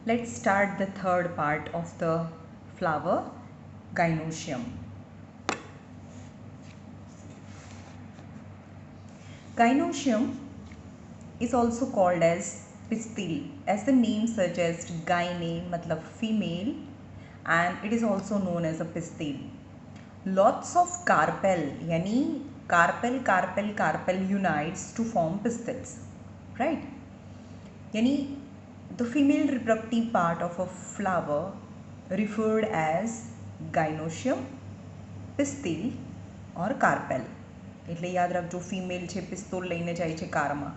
Let's start the third part of the flower, gynoecium. Gynoecium is also called as pistil. As the name suggests, gyne matlab female, and it is also known as a pistil. Lots of carpel yani carpel unites to form pistils, right? Yani the female reproductive part of a flower referred as gynoecium, pistil or carpel. એટલે યાદ રાખજો, female છે pistol લઈને જાય છે કારમાં.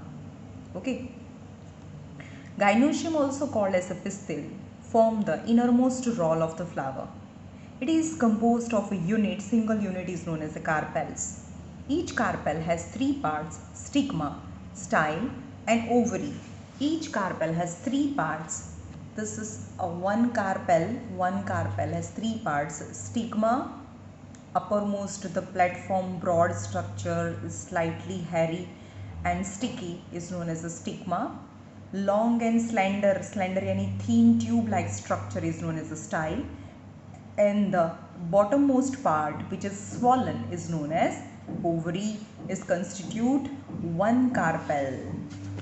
Okay. Gynoecium, also called as a pistil, form the innermost roll of the flower. It is composed of a unit. Single unit is known as the carpels. Each carpel has three parts: stigma, style and ovary. Each carpel has three parts. This is a one carpel. One carpel has three parts: stigma, uppermost the platform broad structure is slightly hairy and sticky is known as a stigma. Long and slender yani thin tube like structure is known as a style, and the bottommost part which is swollen is known as ovary. Is constitute one carpel,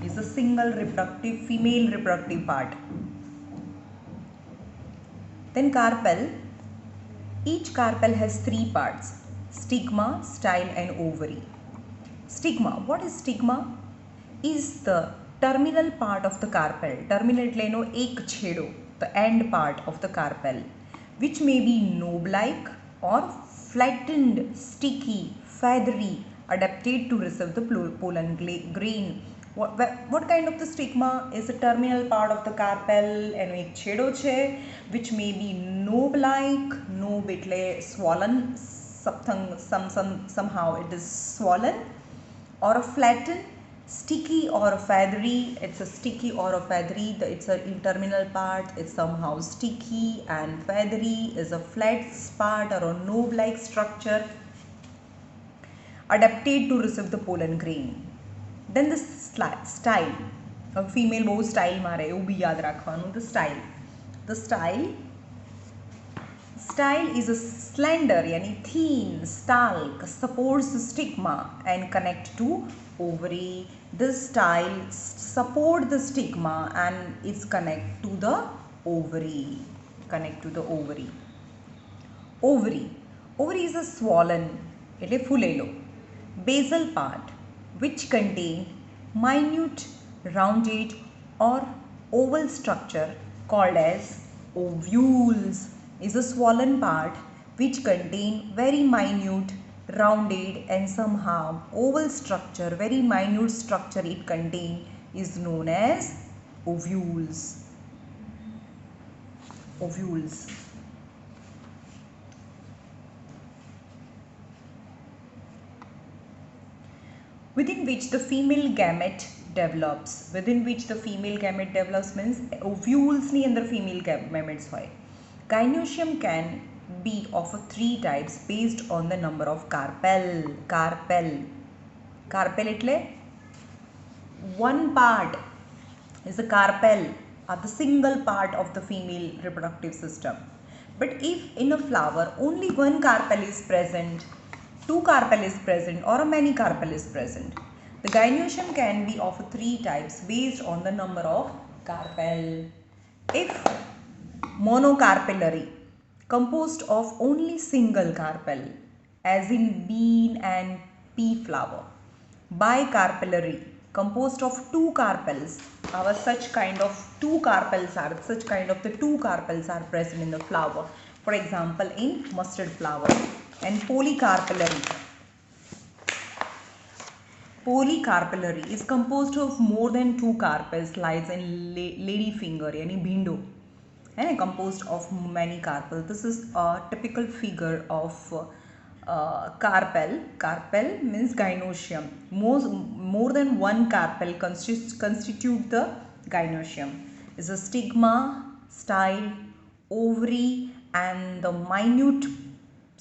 is a single reproductive female reproductive part. Then carpel, each carpel has three parts: stigma, style and ovary. Stigma, what is stigma? Is the terminal part of the carpel. Terminal એટલે એનો એક છેડો, the end part of the carpel, which may be knob-like or flattened, sticky, feathery, adapted to receive the pollen grain. What kind of the stigma is the terminal part of the carpel? એનો એક છેડો છે, which may be knob-like. Knob એટલે swollen, somehow it is swollen, or a flattened, sticky or feathery. It's a sticky or a feathery. It's a terminal part. It's somehow sticky and feathery. Is a flat part or a knob-like structure adapted to receive the pollen grain. Then the style. A female bow style મારે એવું બી યાદ રાખવાનું. The style is a slender yani thin stalk supports the stigma and connect to ovary. This style support the stigma and is connect to the ovary. Ovary is a swollen એટલે ફૂલેલો basal part which contain minute rounded or oval structure called as ovules. Is a swollen part which contain very minute rounded and somehow oval structure. Very minute structure it contain is known as ovules. Within which the female gamete develops. Means ovules ની અંદર female gametes હોય. Gynoecium can be of three types based on the number of carpel. એટલે one part is a carpel, or the single part of the female reproductive system. But if in a flower only one carpel is present, two carpel is present, or a many carpel is present, the gynoecium can be of three types based on the number of carpel. If monocarpellary, composed of only single carpel, as in bean and pea flower. Bicarpellary, composed of two carpels. Such kind of the two carpels are present in the flower. For example, in mustard flower. And polycarpellary is composed of more than two carpels, lies in lady finger yani bhindo, and composed of many carpels. This is a typical figure of carpel. Carpel means gynoecium. More than one carpel constitute the gynoecium. Is a stigma, style, ovary, and the minute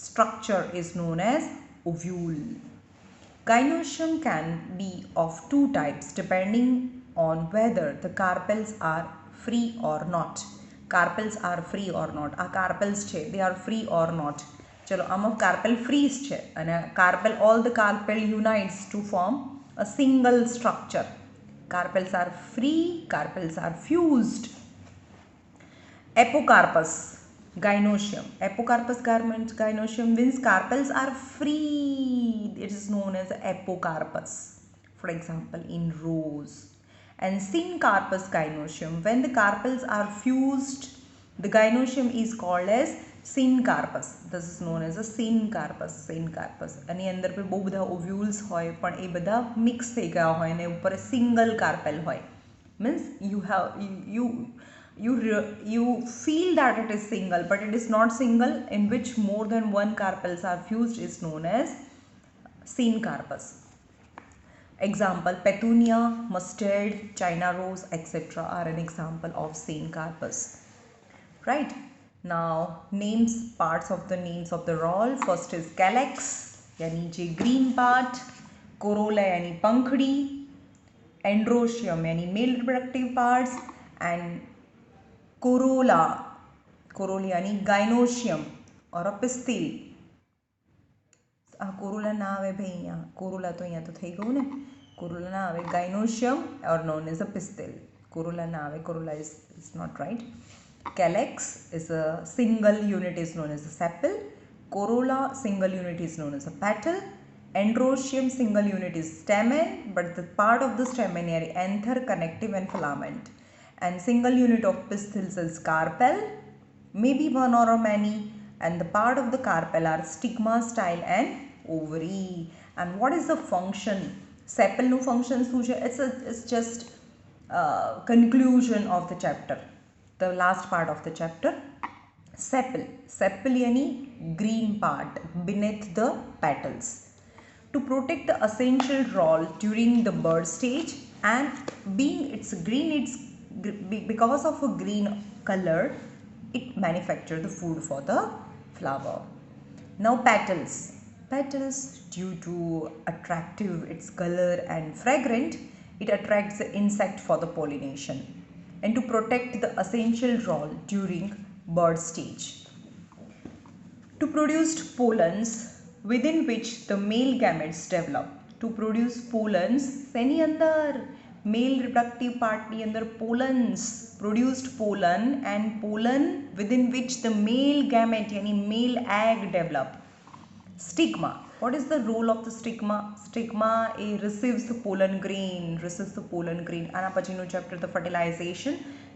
structure is known as ovule. Gynoecium can be of two types depending on whether the carpels are free or not. Carpels are free or not. આ carpels છે they are free or not. ચલો આમાં carpel frees છે અને carpel all the carpel unites to form a single structure. Carpels are free, carpels are fused. Apocarpous, gynoecium. Apocarpus gynoecium means carpels are free. It is known as apocarpus. For example, in rose. And syncarpus gynoecium. When the carpels are fused, the gynoecium is called as syncarpus. This is known as a syncarpus. Syncarpus. અને અંદર પર બહુ બધા ઓવ્યુલ્સ હોય પણ એ બધા mix થઈ ગયા હોય અને ઉપર સિંગલ કાર્પેલ હોય. Means you feel that it is single, but it is not single, in which more than one carpels are fused is known as syncarpus. Example, petunia, mustard, china rose, etc. are an example of syncarpus. Right? Now names, parts of the names of the roll. First is calyx, yani je green part. Corolla yani pankhdi. Androecium yani male reproductive parts. And corolla यानी gynoecium और a pistil. Corolla ना आवे भाई यहाँ, Corolla तो यहाँ तो થઈ ગયું ને, कोरोला ना आवे. gynoecium or known as a pistil. Corolla ना आवे, Corolla is not right. Calyx is a single unit is known as a sepal. Corolla single unit is known as a petal. Androecium single unit is stamen, but the part of the stamen are anther, connective and filament. And single unit of pistils is carpel, maybe one or many, and the part of the carpel are stigma, style and ovary. And what is the function? Sepal no function suja. It's just conclusion of the chapter, the last part of the chapter. Sepal yani green part beneath the petals, to protect the essential role during the bud stage, and being it's green, it's because of a green color, it manufactures the food for the flower. Now petals due to attractive its color and fragrant, it attracts the insect for the pollination and to protect the essential role during bud stage. To produce pollens within which the male gametes develop. To produce pollens सेनी अंदर male reproductive part ની અંદર pollens, produced pollen, and pollen within which the male gamete yani male egg develop. Stigma, what is the role of the stigma? Stigma receives the pollen grain. આના પછીનું chapter the fertilization,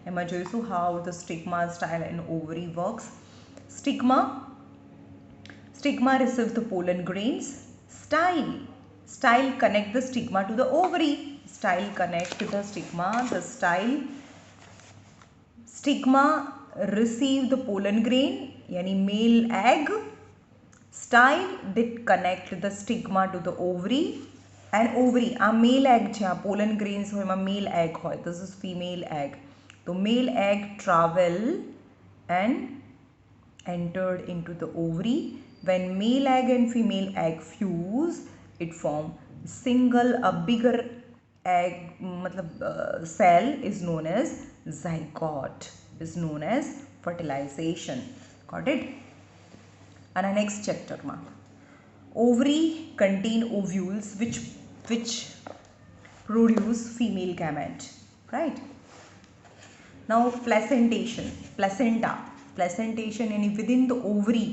એમાં જોઈશું how the stigma, style and ovary works. Stigma receives the pollen grains. Style connect the stigma to the ovary. Style connect to the stigma. The stigma receive the pollen grain yani male egg. Style that connect the stigma to the ovary. And ovary આ male egg છે, આ pollen grains હોય એમાં male egg હોય. This is female egg. So male egg travel and entered into the ovary. When male egg and female egg fuse, it form a bigger egg cell is known as zygote, is known as fertilization. Got it? And our next chapter ma ovary contain ovules which produce female gamete, right? Now placentation yani within the ovary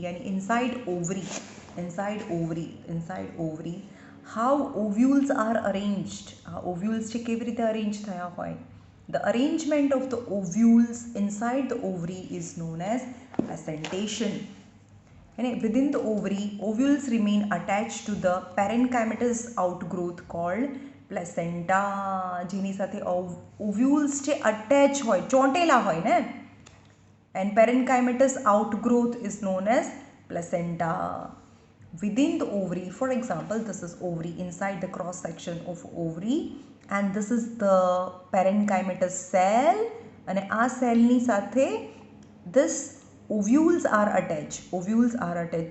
yani inside ovary how ovules are arranged. Ovules છે કેવી રીતે arrange થયા હોય? The arrangement of the ovules inside the ovary is known as placentation. And within the ovary, ovules remain attached to the parenchymatous outgrowth called placenta. જેની સાથે ovules છે attach હોય, ચોંટેલા હોય ને. And parenchymatous outgrowth is known as placenta. Within the ovary, for example, this is ovary, inside the cross section of ovary, and this is the parenchymatous cell, and આ સેલની સાથે this ovules are attached.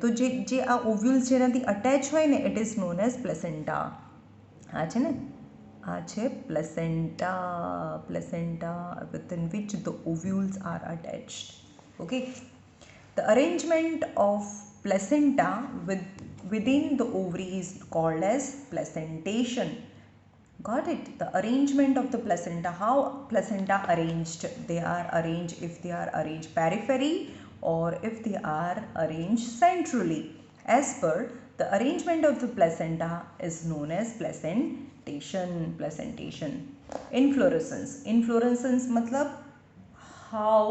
તો જે આ ovules જેનાથી attach હોય ને, it is known as placenta. હા છે ને, આ છે placenta. Placenta within which the ovules are attached. Okay, the arrangement of placenta within the ovary is called as placentation. Got it? The arrangement of the placenta, how placenta arranged? They are arranged, if they are arranged periphery or if they are arranged centrally. As per the arrangement of the placenta is known as placentation. Placentation. Inflorescence. Inflorescence matlab how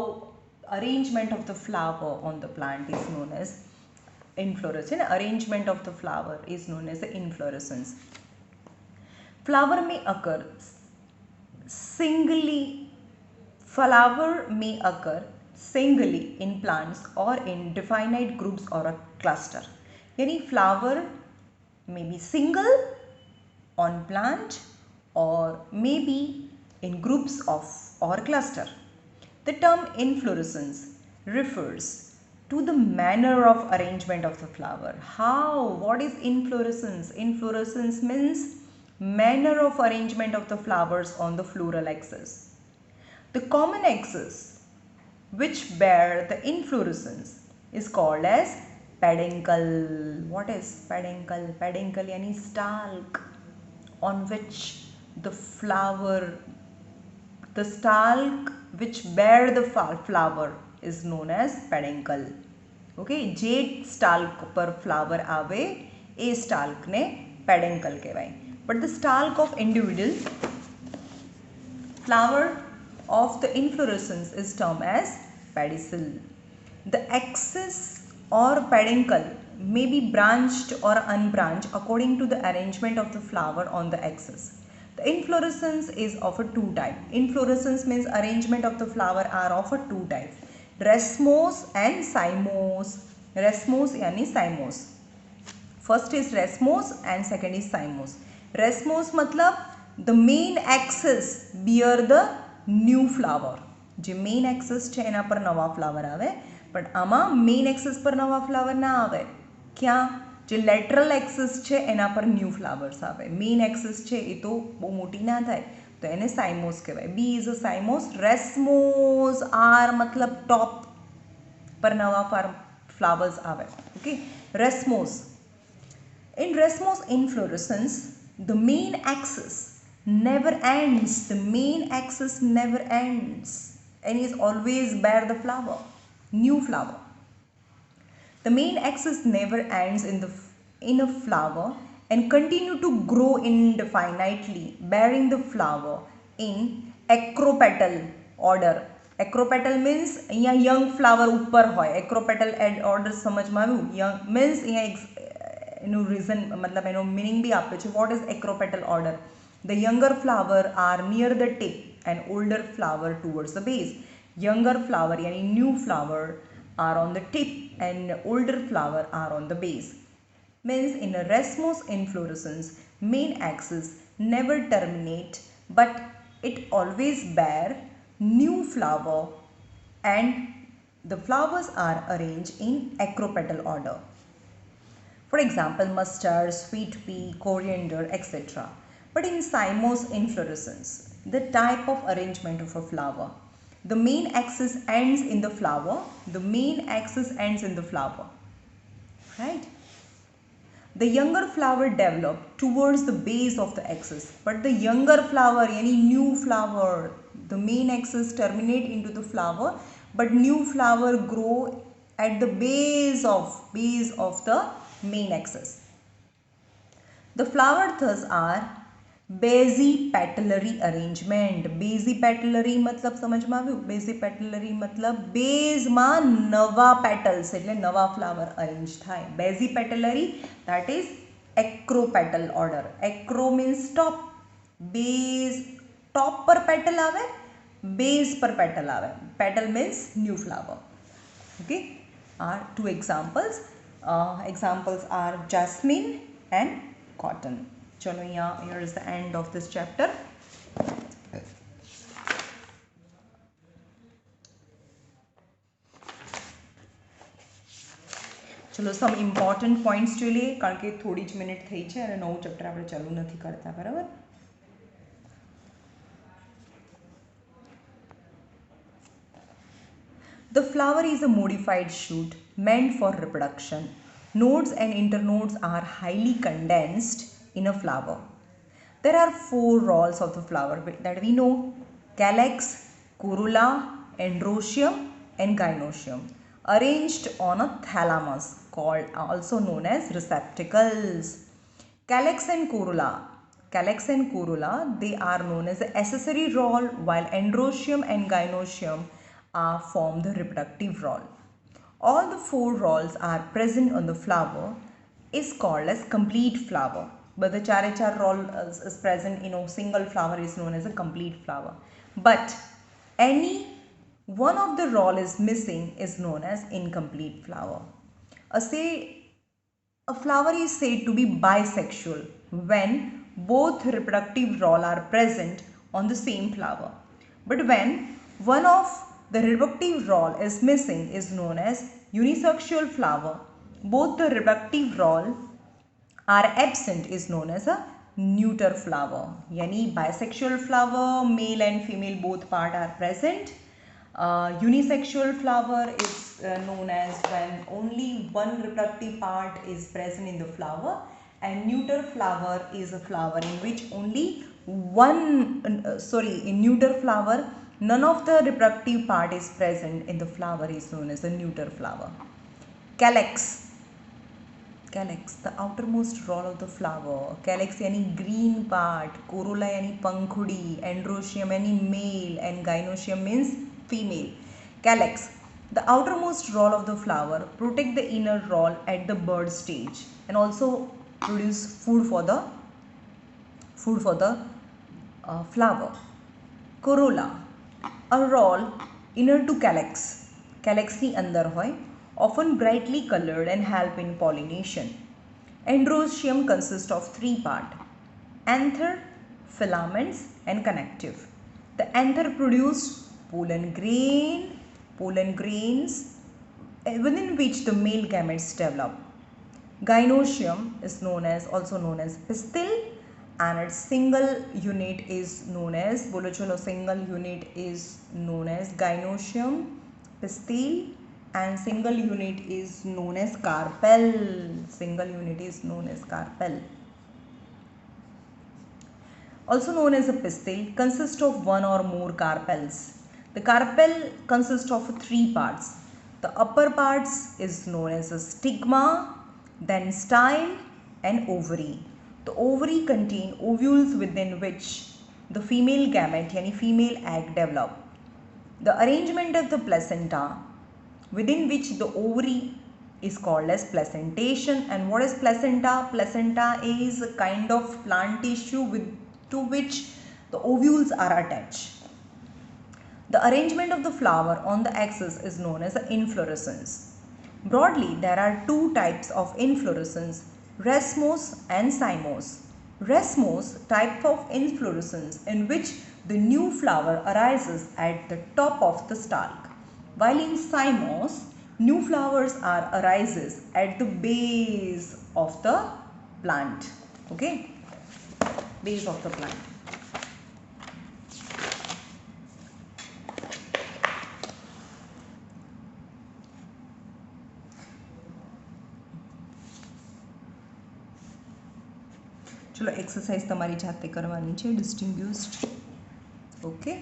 arrangement of the flower on the plant is known as inflorescence. Arrangement of the flower is known as the inflorescence. Flower may occur singly. Flower may occur singly in plants or in definite groups or a cluster. Yani flower may be single on plant or maybe in groups of or cluster. The term inflorescence refers to the manner of arrangement of the flower. How? What is inflorescence? Inflorescence means manner of arrangement of the flowers on the floral axis. The common axis which bear the inflorescence is called as peduncle. What is peduncle? Peduncle yani stalk on which the flower, the stalk which bear the flower is known as peduncle. Okay, જે સ્ટાલ્ક પર flower આવે એ સ્ટાલ્કને પેડેન્કલ કહેવાય. But the stalk of individual flower of the inflorescence is termed as pedicel. The axis or peduncle may be branched or unbranched according to the arrangement of the flower on the axis. The inflorescence is of a two type. Inflorescence means arrangement of the flower are of a two type. Racemose and cymose. Racemose yani cymose. First is racemose and second is cymose. Racemose मतलब the main axis bear the new flower. જે main axis છે એના પર નવા flower આવે, પણ આમાં main axis પર નવા ફ્લાવર ના આવે. ક્યાં? જે lateral axis છે એના પર new flowers આવે. main axis છે એ તો બહુ મોટી ના થાય, તો એને cymose કહેવાય. B is a cymose. Racemose R मतलब top પર નવા flowers આવે. Okay, racemose. In racemose inflorescence, the main axis never ends. The main axis never ends and is always bear the flower, new flower. The main axis never ends in a flower and continue to grow indefinitely, bearing the flower in acropetal order. Acropetal means અહીંયા young flower ઉપર હોય. acropetal order સમજમાં આવ્યું? young means અહીંયા એનું reason मतलब એનો meaning भी આપે છે. what is acropetal order? The younger flower are near the tip and older flower towards the base. Younger flower yani new flower are on the tip and older flower are on the base. Means in a racemose inflorescence, main axis never terminate but it always bear new flower and the flowers are arranged in acropetal order. For example, mustard, sweet pea, coriander, etc. But in cymose inflorescence, the type of arrangement of a flower, the main axis ends in the flower. The main axis ends in the flower. Right? The younger flower develop towards the base of the axis. But the younger flower, any new flower, the main axis terminate into the flower, but new flower grow at the base of the main axis. The flower thus are basipetallary arrangement. basipetallary मतलब समझમાં આવ્યું? basipetallary मतलब base માં નવા petals એટલે નવા flower arrange થાય. basipetallary that is acropetal order. acro means top, base top પર petal આવે, base પર petal આવે. petal means new flower. Okay, are two examples. Examples are jasmine and cotton. चलो यहाँ here is the end of this chapter. चलो some important points જોઈએ, કારણ કે થોડી જ મિનિટ થઈ છે અને નવું ચેપ્ટર આપણે ચાલુ નથી કરતા, બરાબર? The flower is a modified shoot meant for reproduction. Nodes and internodes are highly condensed in a flower. There are four rhols of the flower that we know: calyx, corolla, androecium and gynoecium, arranged on a thalamus, called also known as receptacles. Calyx and corolla. Calyx and corolla, they are known as the accessory rhol, while androecium and gynoecium form the reproductive rhol. All the four rhols are present on the flower is called as complete flower. But the char rhol is present in a single flower is known as a complete flower. But any one of the rhol is missing is known as incomplete flower. A flower is said to be bisexual when both reproductive rhol are present on the same flower. But when one of the reproductive rhol is missing is known as unisexual flower. Both the reproductive rhol are absent is known as a neuter flower. Yani bisexual flower, male and female both part are present. Unisexual flower is known as when only one reproductive part is present in the flower, and neuter flower is a flower in which only in neuter flower none of the reproductive part is present in the flower is known as a neuter flower. Calyx, the outermost rhol of the flower. Calyx yani green part, corolla yani pankhudi, androecium yani male and gynoecium means female. Calyx, the outermost rhol of the flower, protect the inner rhol at the bud stage and also produce food for the flower. Corolla, a rhol inner to calyx. Calyx ni andar hoy, often brightly colored and help in pollination. Androecium consists of three parts: anther, filaments and connective. The anther produce pollen grains within which the male gametes develop. Gynoecium is also known as pistil, and its single unit is known as gynoecium, pistil, and single unit is known as carpel. Also known as a pistil, consists of one or more carpels. The carpel consists of three parts. The upper parts is known as a stigma, then style and ovary. The ovary contain ovules within which the female gamete yani female egg develop. The arrangement of the placenta within which the ovary is called as placentation. And what is placenta? Placenta is a kind of plant tissue to which the ovules are attached. The arrangement of the flower on the axis is known as the inflorescence. Broadly, there are two types of inflorescence: racemose and cymose. Racemose type of inflorescence in which the new flower arises at the top of the stalk, while in cymose, new flowers arises at the base of the plant. Okay, base of the plant. चलो exercise તમારી જાતે કરવાની છે ડિસ્ટિંગ્યુશ્ડ. Okay.